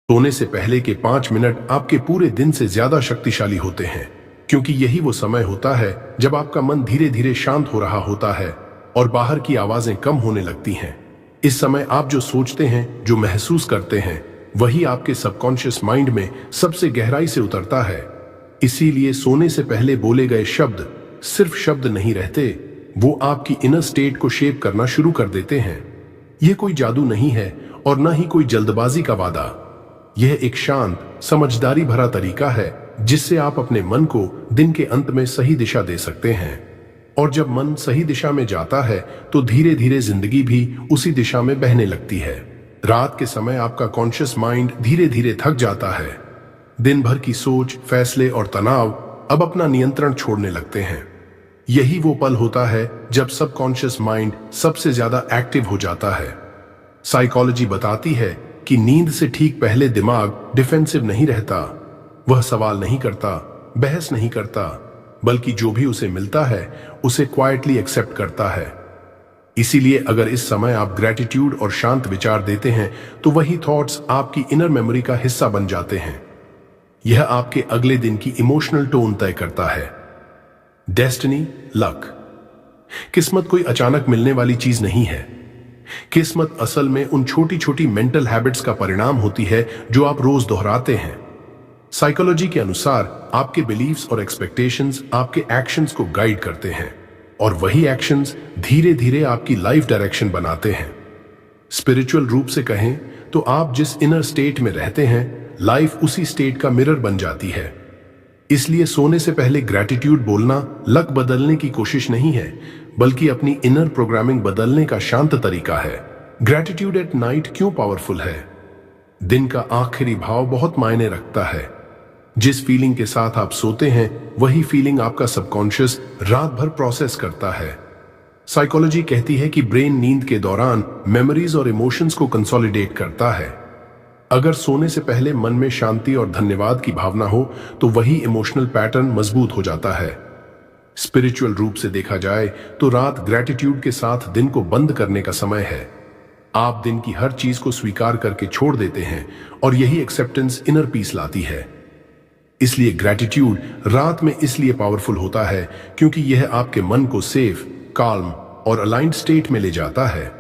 सोने से पहले के 5 मिनट आपके पूरे दिन से ज्यादा शक्तिशाली होते हैं, क्योंकि यही वो समय होता है जब आपका मन धीरे धीरे शांत हो रहा होता है और बाहर की आवाजें कम होने लगती हैं। इस समय आप जो सोचते हैं, जो महसूस करते हैं, वही आपके सबकॉन्शियस माइंड में सबसे गहराई से उतरता है। इसीलिए सोने से पहले बोले गए शब्द सिर्फ शब्द नहीं रहते, वो आपकी इनर स्टेट को शेप करना शुरू कर देते हैं। यह कोई जादू नहीं है और न ही कोई जल्दबाजी का वादा। यह एक शांत, समझदारी भरा तरीका है जिससे आप अपने मन को दिन के अंत में सही दिशा दे सकते हैं। और जब मन सही दिशा में जाता है तो धीरे धीरे जिंदगी भी उसी दिशा में बहने लगती है। रात के समय आपका कॉन्शियस माइंड धीरे धीरे थक जाता है। दिन भर की सोच, फैसले और तनाव अब अपना नियंत्रण छोड़ने लगते हैं। यही वो पल होता है जब सबकॉन्शियस माइंड सबसे ज्यादा एक्टिव हो जाता है। साइकोलॉजी बताती है कि नींद से ठीक पहले दिमाग डिफेंसिव नहीं रहता। वह सवाल नहीं करता, बहस नहीं करता, बल्कि जो भी उसे मिलता है उसे क्वाइटली एक्सेप्ट करता है। इसीलिए अगर इस समय आप ग्रेटिट्यूड और शांत विचार देते हैं तो वही थॉट्स आपकी इनर मेमोरी का हिस्सा बन जाते हैं। यह आपके अगले दिन की इमोशनल टोन तय करता है। डेस्टिनी, लक, किस्मत कोई अचानक मिलने वाली चीज नहीं है। किस्मत असल में उन छोटी छोटी मेंटल हैबिट्स का परिणाम होती है जो आप रोज दोहराते हैं। साइकोलॉजी के अनुसार आपके बिलीव्स और एक्सपेक्टेशंस आपके एक्शंस को गाइड करते हैं और वही एक्शंस धीरे धीरे आपकी लाइफ डायरेक्शन बनाते हैं। स्पिरिचुअल रूप से कहें तो आप जिस इनर स्टेट में रहते हैं, लाइफ उसी स्टेट का मिरर बन जाती है। इसलिए सोने से पहले ग्रैटिट्यूड बोलना लक बदलने की कोशिश नहीं है, बल्कि अपनी इनर प्रोग्रामिंग बदलने का शांत तरीका है। ग्रैटिट्यूड एट नाइट क्यों पावरफुल है? दिन का आखिरी भाव बहुत मायने रखता है। जिस फीलिंग के साथ आप सोते हैं वही फीलिंग आपका सबकॉन्शियस रात भर प्रोसेस करता है। साइकोलॉजी कहती है कि ब्रेन नींद के दौरान मेमोरीज और इमोशंस को कंसोलिडेट करता है। अगर सोने से पहले मन में शांति और धन्यवाद की भावना हो तो वही इमोशनल पैटर्न मजबूत हो जाता है। स्पिरिचुअल रूप से देखा जाए तो रात ग्रैटिट्यूड के साथ दिन को बंद करने का समय है। आप दिन की हर चीज को स्वीकार करके छोड़ देते हैं और यही एक्सेप्टेंस इनर पीस लाती है। इसलिए ग्रैटिट्यूड रात में इसलिए पावरफुल होता है क्योंकि यह आपके मन को सेफ, काल्म और अलाइंड स्टेट में ले जाता है।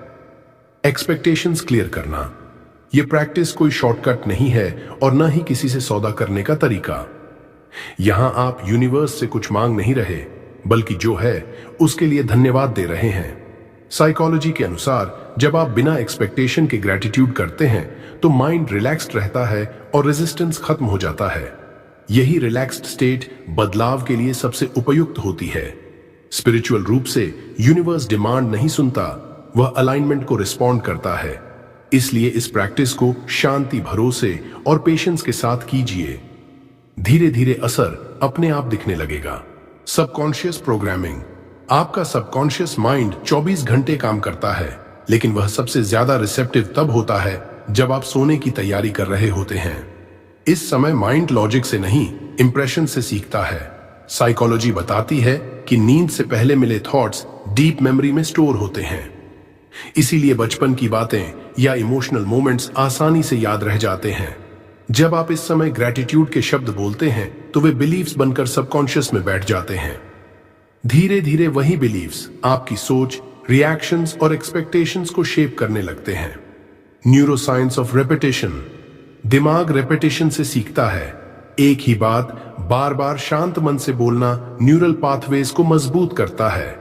एक्सपेक्टेशंस क्लियर करना, यह प्रैक्टिस कोई शॉर्टकट नहीं है और न ही किसी से सौदा करने का तरीका। यहां आप यूनिवर्स से कुछ मांग नहीं रहे, बल्कि जो है उसके लिए धन्यवाद दे रहे हैं। साइकोलॉजी के अनुसार जब आप बिना एक्सपेक्टेशन के ग्रैटिट्यूड करते हैं तो माइंड रिलैक्स्ड रहता है और रेजिस्टेंस खत्म हो जाता है। यही रिलैक्स्ड स्टेट बदलाव के लिए सबसे उपयुक्त होती है। स्पिरिचुअल रूप से यूनिवर्स डिमांड नहीं सुनता, वह अलाइनमेंट को रिस्पॉन्ड करता है। इसलिए इस प्रैक्टिस को शांति, भरोसे और पेशेंस के साथ कीजिए। धीरे धीरे असर अपने आप दिखने लगेगा। सबकॉन्शियस प्रोग्रामिंग, आपका सबकॉन्शियस माइंड 24 घंटे काम करता है, लेकिन वह सबसे ज्यादा रिसेप्टिव तब होता है जब आप सोने की तैयारी कर रहे होते हैं। इस समय माइंड लॉजिक से नहीं, इंप्रेशन से सीखता है। साइकोलॉजी बताती है कि नींद से पहले मिले थॉट्स डीप मेमोरी में स्टोर होते हैं। इसीलिए बचपन की बातें या इमोशनल मोमेंट्स आसानी से याद रह जाते हैं। जब आप इस समय ग्रैटिट्यूड के शब्द बोलते हैं तो वे बिलीव्स बनकर सबकॉन्शियस में बैठ जाते हैं। धीरे धीरे वही बिलीव्स आपकी सोच, रिएक्शंस और एक्सपेक्टेशंस को शेप करने लगते हैं। न्यूरोसाइंस ऑफ रेपिटेशन, दिमाग रेपिटेशन से सीखता है। एक ही बात बार बार शांत मन से बोलना न्यूरल पाथवेज को मजबूत करता है।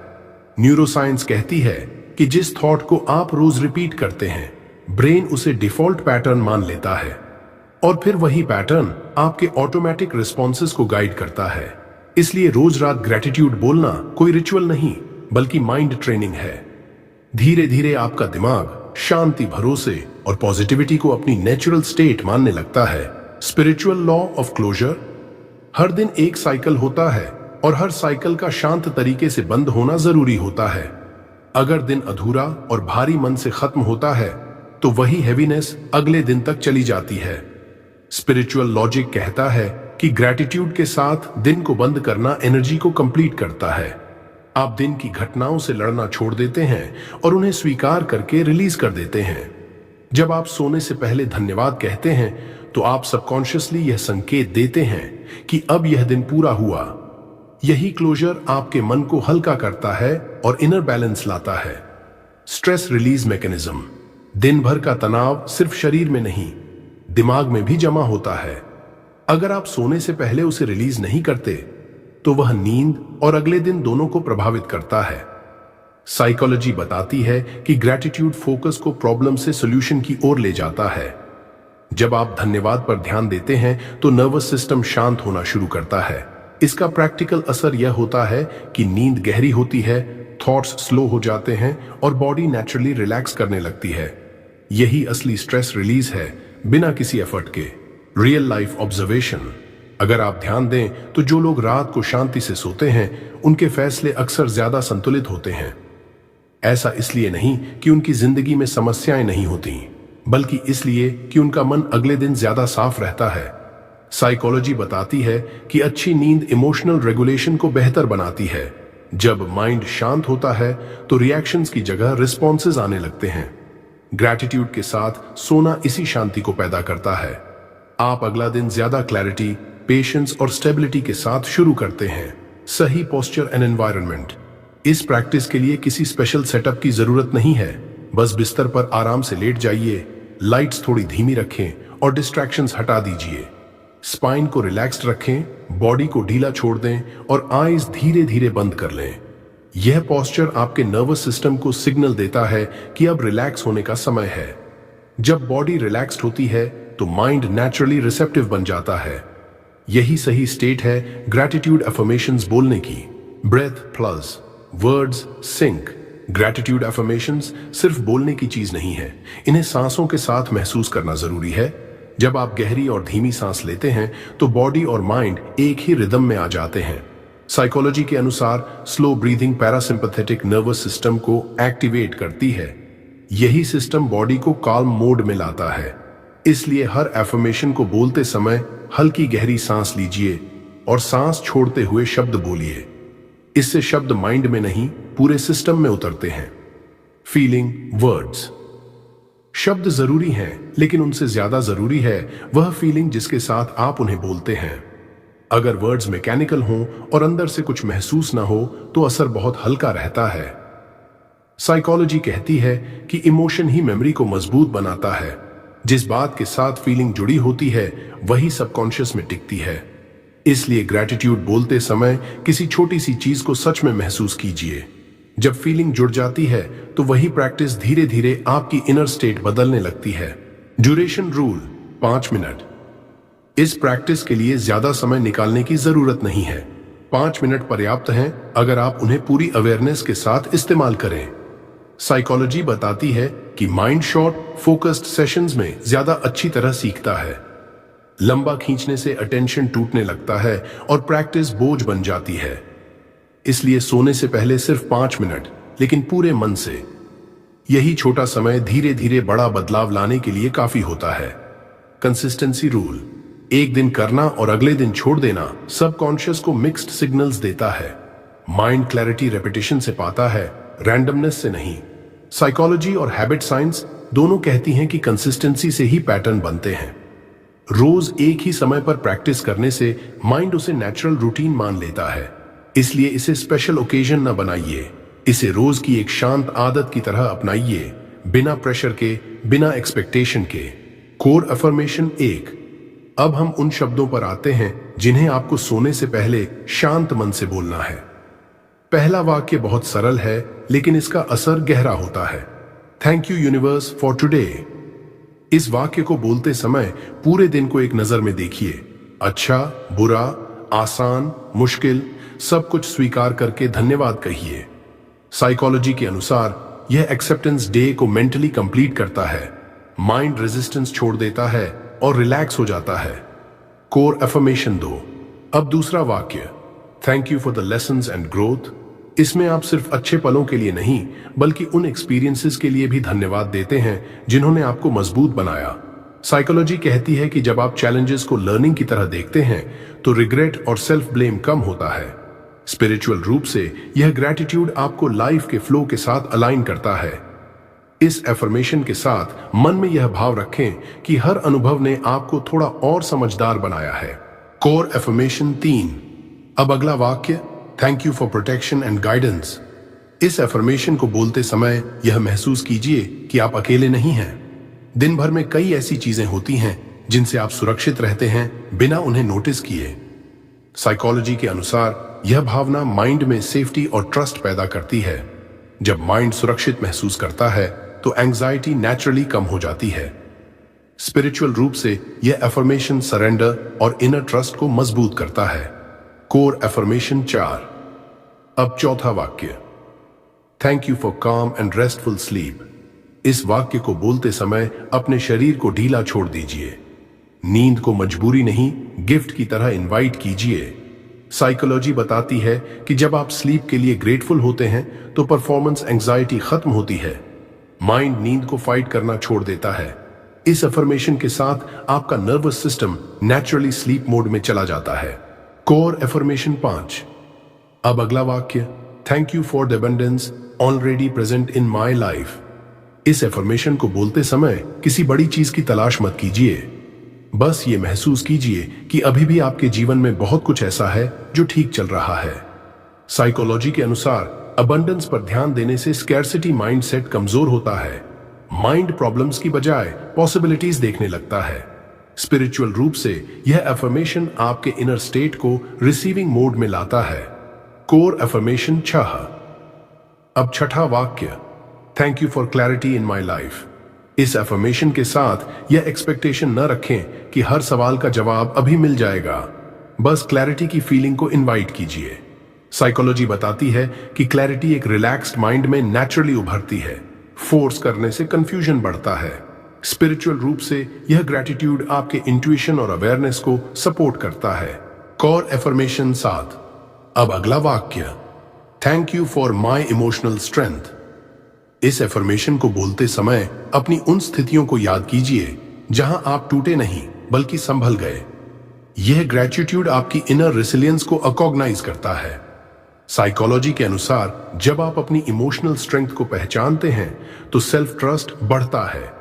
न्यूरोसाइंस कहती है कि जिस थॉट को आप रोज रिपीट करते हैं, ब्रेन उसे डिफॉल्ट पैटर्न मान लेता है और फिर वही पैटर्न आपके ऑटोमेटिक रिस्पॉन्सेस को गाइड करता है। इसलिए रोज रात ग्रैटिट्यूड बोलना कोई रिचुअल नहीं, बल्कि माइंड ट्रेनिंग है। धीरे धीरे आपका दिमाग शांति, भरोसे और पॉजिटिविटी को अपनी नेचुरल स्टेट मानने लगता है। स्पिरिचुअल लॉ ऑफ क्लोजर, हर दिन एक साइकिल होता है और हर साइकिल का शांत तरीके से बंद होना जरूरी होता है। अगर दिन अधूरा और भारी मन से खत्म होता है तो वही हैवीनेस अगले दिन तक चली जाती है। स्पिरिचुअल लॉजिक कहता है कि ग्रैटिट्यूड के साथ दिन को बंद करना एनर्जी को कंप्लीट करता है। आप दिन की घटनाओं से लड़ना छोड़ देते हैं और उन्हें स्वीकार करके रिलीज कर देते हैं। जब आप सोने से पहले धन्यवाद कहते हैं तो आप सबकॉन्शियसली यह संकेत देते हैं कि अब यह दिन पूरा हुआ। यही क्लोजर आपके मन को हल्का करता है और इनर बैलेंस लाता है। Stress release mechanism. दिन भर का तनाव सिर्फ शरीर में नहीं, दिमाग में भी जमा होता है। अगर आप सोने से पहले उसे रिलीज नहीं करते तो वह नींद और अगले दिन दोनों को प्रभावित करता है। साइकोलॉजी बताती है कि ग्रैटिट्यूड फोकस को प्रॉब्लम से सॉल्यूशन की ओर ले जाता है। जब आप धन्यवाद पर ध्यान देते हैं तो नर्वस सिस्टम शांत होना शुरू करता है। इसका प्रैक्टिकल असर यह होता है कि नींद गहरी होती है, थॉट्स स्लो हो जाते हैं और बॉडी नेचुरली रिलैक्स करने लगती है। यही असली स्ट्रेस रिलीज है, बिना किसी एफर्ट के। Real life observation. अगर आप ध्यान दें तो जो लोग रात को शांति से सोते हैं उनके फैसले अक्सर ज्यादा संतुलित होते हैं। ऐसा इसलिए नहीं कि उनकी जिंदगी में समस्याएं नहीं होती, बल्कि इसलिए कि उनका मन अगले दिन ज्यादा साफ रहता है। साइकोलॉजी बताती है कि अच्छी नींद इमोशनल रेगुलेशन को बेहतर बनाती है। जब माइंड शांत होता है तो रिएक्शंस की जगह रिस्पॉन्सेज आने लगते हैं। ग्रैटिट्यूड के साथ सोना इसी शांति को पैदा करता है। आप अगला दिन ज्यादा क्लैरिटी, पेशेंस और स्टेबिलिटी के साथ शुरू करते हैं। सही पोस्चर एंड एनवायरनमेंट। इस प्रैक्टिस के लिए किसी स्पेशल सेटअप की जरूरत नहीं है। बस बिस्तर पर आराम से लेट जाइए, लाइट्स थोड़ी धीमी रखें और डिस्ट्रैक्शंस हटा दीजिए। स्पाइन को रिलैक्स्ड रखें, बॉडी को ढीला छोड़ दें और आईज धीरे धीरे बंद कर लें। यह पोस्चर आपके नर्वस सिस्टम को सिग्नल देता है कि अब रिलैक्स होने का समय है। जब बॉडी रिलैक्स्ड होती है तो माइंड नेचुरली रिसेप्टिव बन जाता है। यही सही स्टेट है ग्रैटिट्यूड अफर्मेशंस बोलने की। Breath plus words sync. Gratitude affirmations सिर्फ बोलने की चीज नहीं है, इन्हें सांसों के साथ महसूस करना जरूरी है। जब आप गहरी और धीमी सांस लेते हैं तो बॉडी और माइंड एक ही रिदम में आ जाते हैं। साइकोलॉजी के अनुसार slow breathing parasympathetic nervous system को एक्टिवेट करती है। यही सिस्टम बॉडी को काल्म मोड में लाता है। इसलिए हर एफर्मेशन को बोलते समय हल्की गहरी सांस लीजिए और सांस छोड़ते हुए शब्द बोलिए। इससे शब्द माइंड में नहीं, पूरे सिस्टम में उतरते हैं। Feeling words. शब्द जरूरी हैं, लेकिन उनसे ज्यादा जरूरी है वह फीलिंग जिसके साथ आप उन्हें बोलते हैं। अगर वर्ड्स मैकेनिकल हों और अंदर से कुछ महसूस ना हो तो असर बहुत हल्का रहता है। साइकोलॉजी कहती है कि इमोशन ही मेमोरी को मजबूत बनाता है। जिस बात के साथ फीलिंग जुड़ी होती है वही सबकॉन्शियस में टिकती है। इसलिए ग्रैटिट्यूड बोलते समय किसी छोटी सी चीज को सच में महसूस कीजिए। जब फीलिंग जुड़ जाती है तो वही प्रैक्टिस धीरे धीरे आपकी इनर स्टेट बदलने लगती है। Duration rule 5 minute. इस प्रैक्टिस के लिए ज्यादा समय निकालने की जरूरत नहीं है। 5 मिनट पर्याप्त हैं अगर आप उन्हें पूरी अवेयरनेस के साथ इस्तेमाल करें। साइकोलॉजी बताती है कि माइंड शॉर्ट फोकस्ड सेशंस में ज्यादा अच्छी तरह सीखता है। लंबा खींचने से अटेंशन टूटने लगता है और प्रैक्टिस बोझ बन जाती है। इसलिए सोने से पहले सिर्फ 5 मिनट, लेकिन पूरे मन से। यही छोटा समय धीरे धीरे बड़ा बदलाव लाने के लिए काफी होता है। Consistency rule. एक दिन करना और अगले दिन छोड़ देना सबकॉन्शियस को मिक्स्ड सिग्नल्स देता है। माइंड क्लैरिटी रेपिटेशन से पाता है, रैंडमनेस से नहीं। साइकोलॉजी और हैबिट साइंस दोनों कहती हैं कि कंसिस्टेंसी से ही पैटर्न बनते हैं। रोज एक ही समय पर प्रैक्टिस करने से माइंड उसे नेचुरल रूटीन मान लेता है। इसलिए इसे स्पेशल ओकेजन न बनाइए, इसे रोज की एक शांत आदत की तरह अपनाइए, बिना प्रेशर के, बिना एक्सपेक्टेशन के। Core affirmation 1। अब हम उन शब्दों पर आते हैं जिन्हें आपको सोने से पहले शांत मन से बोलना है। पहला वाक्य बहुत सरल है, लेकिन इसका असर गहरा होता है। Thank you universe for today. इस वाक्य को बोलते समय पूरे दिन को एक नजर में देखिए। अच्छा, बुरा, आसान, मुश्किल, सब कुछ स्वीकार करके धन्यवाद कहिए। साइकोलॉजी के अनुसार यह एक्सेप्टेंस डे को मेंटली कंप्लीट करता है। माइंड रेजिस्टेंस छोड़ देता है और रिलैक्स हो जाता है। Core affirmation 2। अब दूसरा वाक्य, thank you for the lessons and growth. इसमें आप सिर्फ अच्छे पलों के लिए नहीं, बल्कि उन एक्सपीरियंसेस के लिए भी धन्यवाद देते हैं जिन्होंने आपको मजबूत बनाया। साइकोलॉजी कहती है कि जब आप चैलेंजेस को लर्निंग की तरह देखते हैं तो रिग्रेट और सेल्फ ब्लेम कम होता है। स्पिरिचुअल रूप से यह ग्रैटिट्यूड आपको लाइफ के फ्लो के साथ अलाइन करता है। इस एफर्मेशन के साथ मन में यह भाव रखें कि हर अनुभव ने आपको थोड़ा और समझदार बनाया है। Core affirmation 3। अब अगला वाक्य, thank you for protection and guidance. इस एफर्मेशन को बोलते समय यह महसूस कीजिए कि आप अकेले नहीं हैं। दिन भर में कई ऐसी चीजें होती हैं जिनसे आप सुरक्षित रहते हैं बिना उन्हें नोटिस किए। साइकोलॉजी के अनुसार यह भावना माइंड में सेफ्टी और ट्रस्ट पैदा करती है। जब माइंड सुरक्षित महसूस करता है तो एंजाइटी नेचुरली कम हो जाती है। स्पिरिचुअल रूप से यह एफर्मेशन सरेंडर और इनर ट्रस्ट को मजबूत करता है। Core affirmation 4। अब चौथा वाक्य, थैंक यू फॉर काम एंड रेस्टफुल स्लीप। इस वाक्य को बोलते समय अपने शरीर को ढीला छोड़ दीजिए। नींद को मजबूरी नहीं, गिफ्ट की तरह इनवाइट कीजिए। साइकोलॉजी बताती है कि जब आप स्लीप के लिए ग्रेटफुल होते हैं तो परफॉर्मेंस एंजाइटी खत्म होती है। माइंड नींद को फाइट करना छोड़ देता है। इस अफर्मेशन के साथ आपका nervous system naturally sleep mode में चला जाता है। Core affirmation 5। अब अगला वाक्य, thank you for the abundance already present in my life. इस एफर्मेशन को बोलते समय किसी बड़ी चीज की तलाश मत कीजिए। बस ये महसूस कीजिए कि अभी भी आपके जीवन में बहुत कुछ ऐसा है जो ठीक चल रहा है। साइकोलॉजी के अनुसार अबंडेंस पर ध्यान देने से स्कैर्सिटी माइंडसेट कमजोर होता है। माइंड प्रॉब्लम्स की बजाय पॉसिबिलिटीज देखने लगता है। स्पिरिचुअल रूप से यह एफर्मेशन आपके इनर स्टेट को रिसीविंग मोड में लाता है। Core affirmation 6। अब छठा वाक्य, thank you for clarity in my life. इस एफर्मेशन के साथ यह एक्सपेक्टेशन न रखें कि हर सवाल का जवाब अभी मिल जाएगा। बस क्लैरिटी की फीलिंग को इनवाइट कीजिए। साइकोलॉजी बताती है कि क्लैरिटी एक रिलैक्स्ड माइंड में नेचुरली उभरती है। फोर्स करने से कंफ्यूजन बढ़ता है। स्पिरिचुअल रूप से यह ग्रैटिट्यूड आपके इंट्यूशन और अवेयरनेस को सपोर्ट करता है। Core affirmation 7। अब अगला वाक्य, thank you for my emotional strength. इस एफर्मेशन को बोलते समय अपनी उन स्थितियों को याद कीजिए जहां आप टूटे नहीं बल्कि संभल गए। यह ग्रैटिट्यूड आपकी इनर रेसिलियंस को अकॉग्नाइज करता है। साइकोलॉजी के अनुसार जब आप अपनी इमोशनल स्ट्रेंथ को पहचानते हैं तो सेल्फ ट्रस्ट बढ़ता है।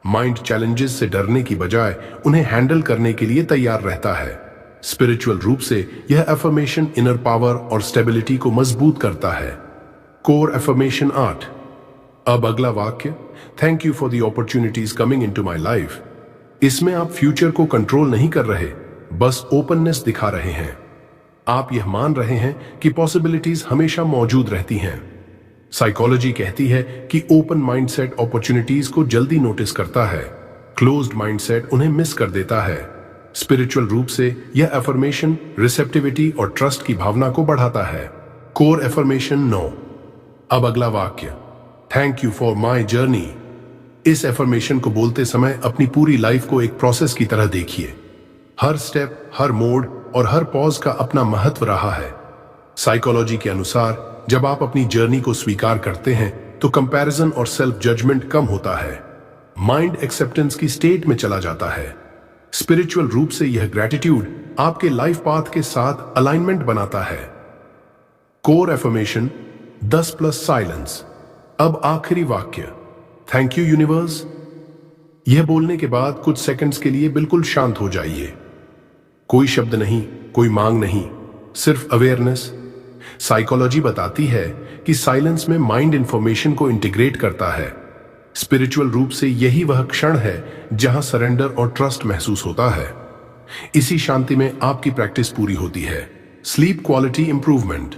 माइंड चैलेंजेस से डरने की बजाय उन्हें हैंडल करने के लिए तैयार रहता है। स्पिरिचुअल रूप से यह एफर्मेशन इनर पावर और स्टेबिलिटी को मजबूत करता है। Core affirmation 8। अब अगला वाक्य, thank you for the opportunities coming into my life. इसमें आप फ्यूचर को कंट्रोल नहीं कर रहे, बस ओपननेस दिखा रहे हैं। आप यह मान रहे हैं कि पॉसिबिलिटीज हमेशा मौजूद रहती हैं। साइकोलॉजी कहती है कि ओपन माइंडसेट अपॉर्चुनिटीज को जल्दी नोटिस करता है, क्लोज्ड माइंडसेट उन्हें मिस कर देता है। स्पिरिचुअल रूप से यह एफर्मेशन रिसेप्टिविटी और ट्रस्ट की भावना को बढ़ाता है। Core affirmation 9। अब अगला वाक्य, thank you for my journey. इस एफर्मेशन को बोलते समय अपनी पूरी लाइफ को एक प्रोसेस की तरह देखिए। हर स्टेप, हर मोड और हर पॉज का अपना महत्व रहा है। साइकोलॉजी के अनुसार जब आप अपनी जर्नी को स्वीकार करते हैं तो कंपैरिजन और सेल्फ जजमेंट कम होता है। माइंड एक्सेप्टेंस की स्टेट में चला जाता है। स्पिरिचुअल रूप से यह ग्रैटिट्यूड आपके लाइफ पाथ के साथ अलाइनमेंट बनाता है। Core affirmation 10+ silence. अब आखिरी वाक्य, थैंक यू यूनिवर्स। यह बोलने के बाद कुछ सेकंड्स के लिए बिल्कुल शांत हो जाइए। कोई शब्द नहीं, कोई मांग नहीं, सिर्फ अवेयरनेस। साइकोलॉजी बताती है कि साइलेंस में माइंड इंफॉर्मेशन को इंटीग्रेट करता है। स्पिरिचुअल रूप से यही वह क्षण है जहां सरेंडर और ट्रस्ट महसूस होता है। इसी शांति में आपकी प्रैक्टिस पूरी होती है। Sleep quality improvement.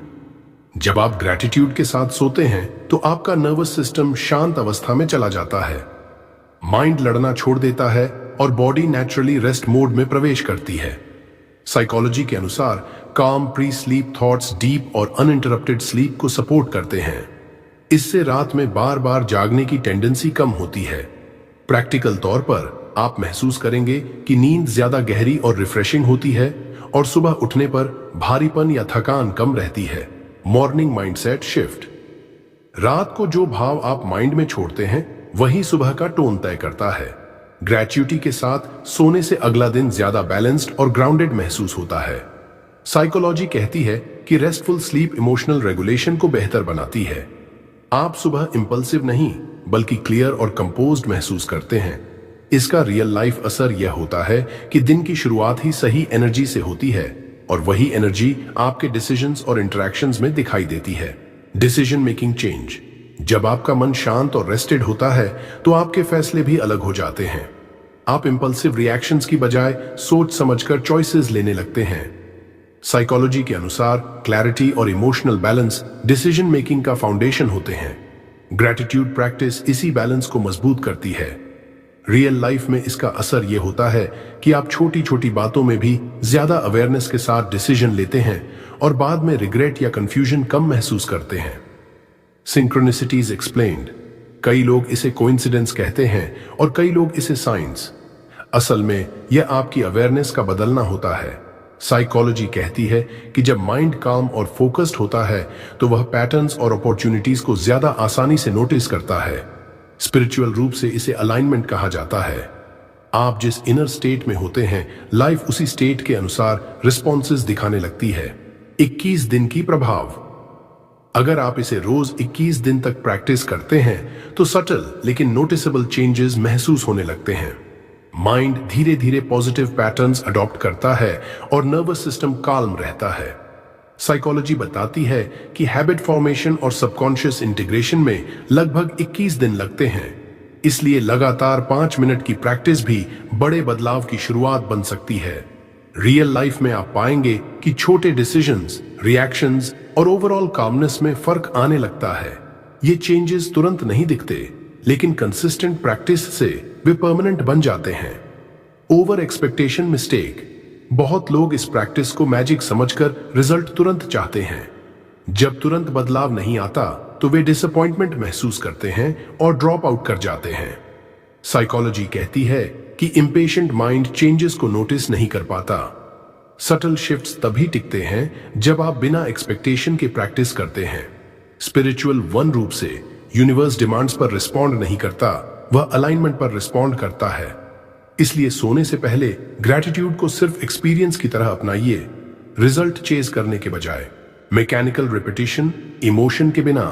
जब आप ग्रैटिट्यूड के साथ सोते हैं तो आपका नर्वस सिस्टम शांत अवस्था में चला जाता है। माइंड लड़ना छोड़ देता है और बॉडी नेचुरली रेस्ट मोड में प्रवेश करती है। साइकोलॉजी के अनुसार काम प्री स्लीप थॉट्स डीप और अनइंटरप्टेड स्लीप को सपोर्ट करते हैं। इससे रात में बार बार जागने की टेंडेंसी कम होती है। प्रैक्टिकल तौर पर आप महसूस करेंगे कि नींद ज्यादा गहरी और रिफ्रेशिंग होती है और सुबह उठने पर भारीपन या थकान कम रहती है। Morning mindset shift. रात को जो भाव आप माइंड में छोड़ते हैं वही सुबह का टोन तय करता है। ग्रेच्युटी के साथ सोने से अगला दिन ज्यादा बैलेंस्ड और ग्राउंडेड महसूस होता है। साइकोलॉजी कहती है कि रेस्टफुल स्लीप इमोशनल रेगुलेशन को बेहतर बनाती है। आप सुबह इंपल्सिव नहीं बल्कि क्लियर और कंपोज्ड महसूस करते हैं। इसका रियल लाइफ असर यह होता है कि दिन की शुरुआत ही सही एनर्जी से होती है और वही एनर्जी आपके डिसीजंस और इंटरेक्शंस में दिखाई देती है। Decision making change. जब आपका मन शांत और रेस्टेड होता है तो आपके फैसले भी अलग हो जाते हैं। आप इंपल्सिव रिएक्शंस की बजाय सोच समझकर चॉइसेस लेने लगते हैं। साइकोलॉजी के अनुसार क्लैरिटी और इमोशनल बैलेंस डिसीजन मेकिंग का फाउंडेशन होते हैं। ग्रैटिट्यूड प्रैक्टिस इसी बैलेंस को मजबूत करती है। रियल लाइफ में इसका असर यह होता है कि आप छोटी छोटी बातों में भी ज्यादा अवेयरनेस के साथ डिसीजन लेते हैं और बाद में रिग्रेट या कंफ्यूजन कम महसूस करते हैं। सिंक्रोनिसिटीज एक्सप्लेन्ड। कई लोग इसे कोइंसिडेंस कहते हैं और कई लोग इसे साइंस। असल में यह आपकी अवेयरनेस का बदलना होता है। साइकोलॉजी कहती है कि जब माइंड काम और फोकस्ड होता है तो वह पैटर्न्स और अपॉर्चुनिटीज को ज्यादा आसानी से नोटिस करता है। स्पिरिचुअल रूप से इसे अलाइनमेंट कहा जाता है। आप जिस इनर स्टेट में होते हैं, लाइफ उसी स्टेट के अनुसार रिस्पॉन्सेज दिखाने लगती है। 21 दिन की प्रभाव। अगर आप इसे रोज 21 दिन तक प्रैक्टिस करते हैं तो सटल लेकिन नोटिसेबल चेंजेस महसूस होने लगते हैं। माइंड धीरे धीरे पॉजिटिव पैटर्न्स अडॉप्ट करता है और नर्वस सिस्टम काल्म रहता है। साइकोलॉजी बताती है कि हैबिट फॉर्मेशन और सबकॉन्शियस इंटीग्रेशन में लगभग 21 दिन लगते हैं। इसलिए लगातार 5 मिनट की प्रैक्टिस भी बड़े बदलाव की शुरुआत बन सकती है। रियल लाइफ में आप पाएंगे कि छोटे डिसीजंस, रिएक्शंस और ओवरऑल कामनेस में फर्क आने लगता है। ये चेंजेस तुरंत नहीं दिखते, लेकिन कंसिस्टेंट प्रैक्टिस से वे परमानेंट बन जाते हैं। Over expectation mistake. बहुत लोग इस प्रैक्टिस को मैजिक समझकर रिजल्ट तुरंत चाहते हैं। जब तुरंत बदलाव नहीं आता तो वे डिसअपॉइंटमेंट महसूस करते हैं और ड्रॉप आउट कर जाते हैं। साइकोलॉजी कहती है कि इम्पेशेंट माइंड चेंजेस को नोटिस नहीं कर पाता। सटल शिफ्ट्स तभी टिकते हैं जब आप बिना एक्सपेक्टेशन के प्रैक्टिस करते हैं। स्पिरिचुअल वन रूप से यूनिवर्स डिमांड्स पर रिस्पॉन्ड नहीं करता, वह अलाइनमेंट पर रिस्पॉन्ड करता है। इसलिए सोने से पहले ग्रैटिट्यूड को सिर्फ एक्सपीरियंस की तरह अपनाइए, रिजल्ट चेज करने के बजाय। मैकेनिकल रिपीटिशन, इमोशन के बिना।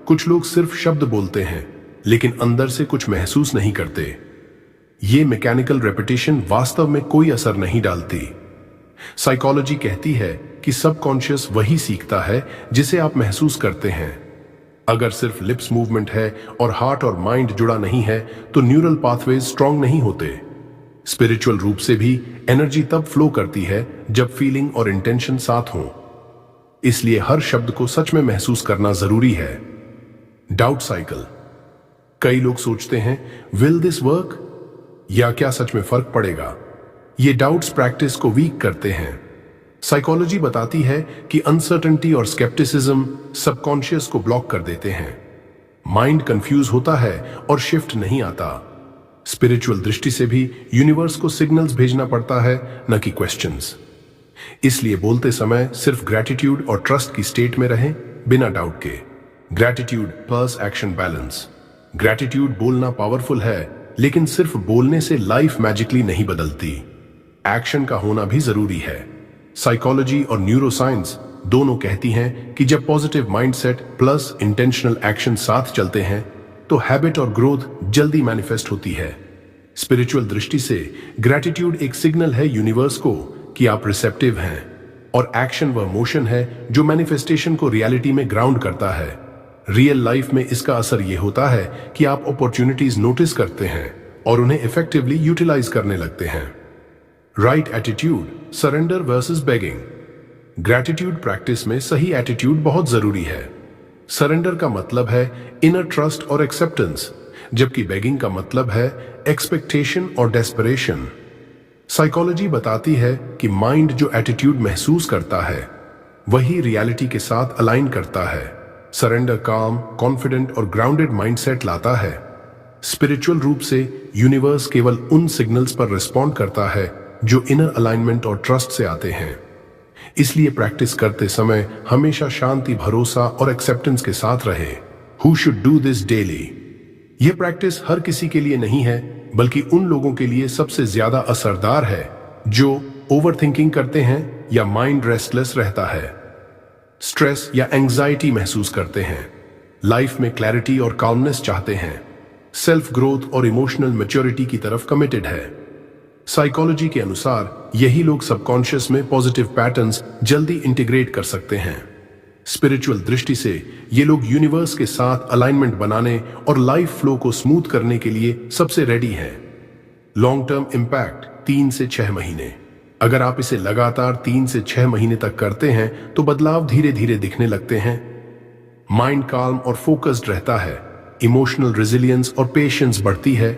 कुछ लोग सिर्फ शब्द बोलते हैं लेकिन अंदर से कुछ महसूस नहीं करते। ये मैकेनिकल रिपीटिशन वास्तव में कोई असर नहीं डालती। साइकोलॉजी कहती है कि सबकॉन्शियस वही सीखता है जिसे आप महसूस करते हैं। अगर सिर्फ लिप्स मूवमेंट है और हार्ट और माइंड जुड़ा नहीं है तो न्यूरल पाथवेज स्ट्रांग नहीं होते। स्पिरिचुअल रूप से भी एनर्जी तब फ्लो करती है जब फीलिंग और इंटेंशन साथ हों। इसलिए हर शब्द को सच में महसूस करना जरूरी है। Doubt cycle. कई लोग सोचते हैं, विल दिस वर्क, या क्या सच में फर्क पड़ेगा। ये डाउट्स प्रैक्टिस को वीक करते हैं। साइकोलॉजी बताती है कि अनसर्टेनिटी और स्केप्टिसिज्म सबकॉन्शियस को ब्लॉक कर देते हैं। माइंड कंफ्यूज होता है और शिफ्ट नहीं आता। स्पिरिचुअल दृष्टि से भी यूनिवर्स को सिग्नल्स भेजना पड़ता है, न कि क्वेश्चंस। इसलिए बोलते समय सिर्फ ग्रैटिट्यूड और ट्रस्ट की स्टेट में रहें, बिना डाउट के। Gratitude plus action balance. Gratitude बोलना पावरफुल है, लेकिन सिर्फ बोलने से लाइफ मैजिकली नहीं बदलती। एक्शन का होना भी जरूरी है। साइकोलॉजी और न्यूरोसाइंस दोनों कहती हैं कि जब positive mindset plus intentional action साथ चलते हैं तो हैबिट और ग्रोथ जल्दी मैनिफेस्ट होती है। स्पिरिचुअल दृष्टि से ग्रैटिट्यूड एक सिग्नल है यूनिवर्स को कि आप रिसेप्टिव हैं, और एक्शन वह मोशन है जो मैनिफेस्टेशन को रियलिटी में ग्राउंड करता है। रियल लाइफ में इसका असर यह होता है कि आप अपॉर्चुनिटीज नोटिस करते हैं और उन्हें इफेक्टिवली यूटिलाइज करने लगते हैं। Right attitude, surrender versus begging. Gratitude practice में सही एटीट्यूड बहुत जरूरी है। सरेंडर का मतलब है इनर ट्रस्ट और एक्सेप्टेंस, जबकि बेगिंग का मतलब है एक्सपेक्टेशन और डेस्परेशन। साइकोलॉजी बताती है कि माइंड जो एटीट्यूड महसूस करता है वही रियलिटी के साथ अलाइन करता है। सरेंडर काम, कॉन्फिडेंट और ग्राउंडेड माइंडसेट लाता है। स्पिरिचुअल रूप से यूनिवर्स केवल उन सिग्नल्स पर रिस्पॉन्ड करता है जो इनर अलाइनमेंट और ट्रस्ट से आते हैं। इसलिए प्रैक्टिस करते समय हमेशा शांति, भरोसा और एक्सेप्टेंस के साथ रहे। Who should do this daily. यह प्रैक्टिस हर किसी के लिए नहीं है, बल्कि उन लोगों के लिए सबसे ज्यादा असरदार है जो ओवर थिंकिंग करते हैं या माइंड रेस्टलेस रहता है, स्ट्रेस या एंजाइटी महसूस करते हैं, लाइफ में क्लैरिटी और काल्मनेस चाहते हैं, सेल्फ ग्रोथ और इमोशनल मैच्योरिटी की तरफ कमिटेड है। साइकोलॉजी के अनुसार यही लोग सबकॉन्शियस में पॉजिटिव पैटर्न्स जल्दी इंटीग्रेट कर सकते हैं। स्पिरिचुअल दृष्टि से ये लोग यूनिवर्स के साथ अलाइनमेंट बनाने और लाइफ फ्लो को स्मूथ करने के लिए सबसे रेडी हैं। लॉन्ग टर्म इंपैक्ट 3 से 6 महीने। अगर आप इसे लगातार 3 से 6 महीने तक करते हैं तो बदलाव धीरे धीरे दिखने लगते हैं। माइंड काल्म और फोकस्ड रहता है, इमोशनल रेजिलियंस और पेशेंस बढ़ती है,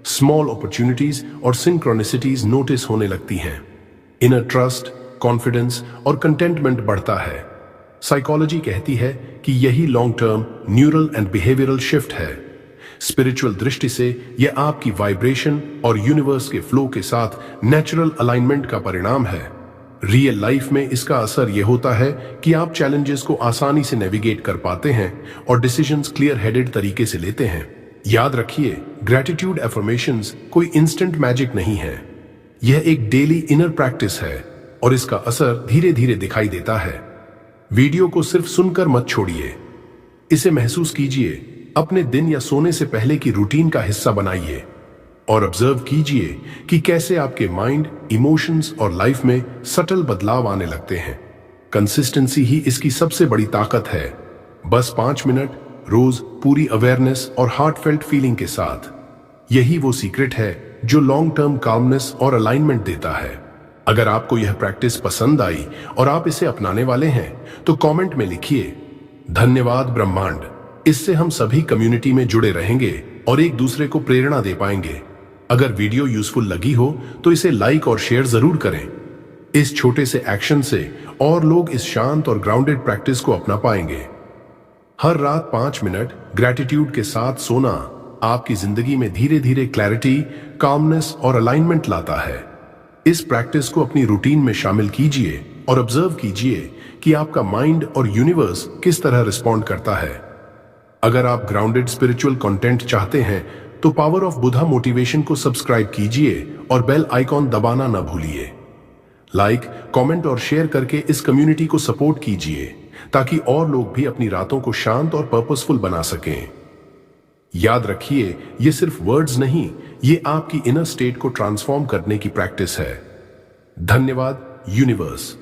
स्मॉल अपॉर्चुनिटीज और सिंक्रोनिसिटीज नोटिस होने लगती हैं, इनर ट्रस्ट, कॉन्फिडेंस और कंटेंटमेंट बढ़ता है। साइकोलॉजी कहती है कि यही long term neural and behavioural shift है। स्पिरिचुअल दृष्टि से यह आपकी वाइब्रेशन और यूनिवर्स के फ्लो के साथ नेचुरल अलाइनमेंट का परिणाम है। रियल लाइफ में इसका असर यह होता है कि आप चैलेंजेस को आसानी से नेविगेट कर पाते हैं और डिसीजंस क्लियर हेडेड तरीके से लेते हैं। याद रखिए, ग्रैटिट्यूड एफर्मेशंस कोई इंस्टेंट मैजिक नहीं है। यह एक डेली इनर प्रैक्टिस है और इसका असर धीरे धीरे दिखाई देता है। वीडियो को सिर्फ सुनकर मत छोड़िए, इसे महसूस कीजिए, अपने दिन या सोने से पहले की रूटीन का हिस्सा बनाइए और ऑब्जर्व कीजिए कि कैसे आपके माइंड, इमोशंस और लाइफ में सटल बदलाव आने लगते हैं। कंसिस्टेंसी ही इसकी सबसे बड़ी ताकत है। बस 5 मिनट रोज पूरी अवेयरनेस और हार्टफेल्ट फीलिंग के साथ। यही वो सीक्रेट है जो लॉन्ग टर्म काल्मनेस और अलाइनमेंट देता है। अगर आपको यह प्रैक्टिस पसंद आई और आप इसे अपनाने वाले हैं तो कमेंट में लिखिए, धन्यवाद ब्रह्मांड। इससे हम सभी कम्युनिटी में जुड़े रहेंगे और एक दूसरे को प्रेरणा दे पाएंगे। अगर वीडियो यूजफुल लगी हो तो इसे लाइक और शेयर जरूर करें। इस छोटे से एक्शन से और लोग इस शांत और ग्राउंडेड प्रैक्टिस को अपना पाएंगे। हर रात 5 मिनट ग्रैटिट्यूड के साथ सोना आपकी जिंदगी में धीरे धीरे क्लैरिटी, कामनेस और अलाइनमेंट लाता है। इस प्रैक्टिस को अपनी रूटीन में शामिल कीजिए और ऑब्जर्व कीजिए कि आपका माइंड और यूनिवर्स किस तरह रिस्पॉन्ड करता है। अगर आप ग्राउंडेड स्पिरिचुअल कंटेंट चाहते हैं तो पावर ऑफ बुधा मोटिवेशन को सब्सक्राइब कीजिए और बेल आइकॉन दबाना न भूलिए। लाइक, कमेंट और शेयर करके इस कम्युनिटी को सपोर्ट कीजिए ताकि और लोग भी अपनी रातों को शांत और पर्पसफुल बना सकें। याद रखिए, ये सिर्फ वर्ड्स नहीं, ये आपकी इनर स्टेट को ट्रांसफॉर्म करने की प्रैक्टिस है। धन्यवाद यूनिवर्स।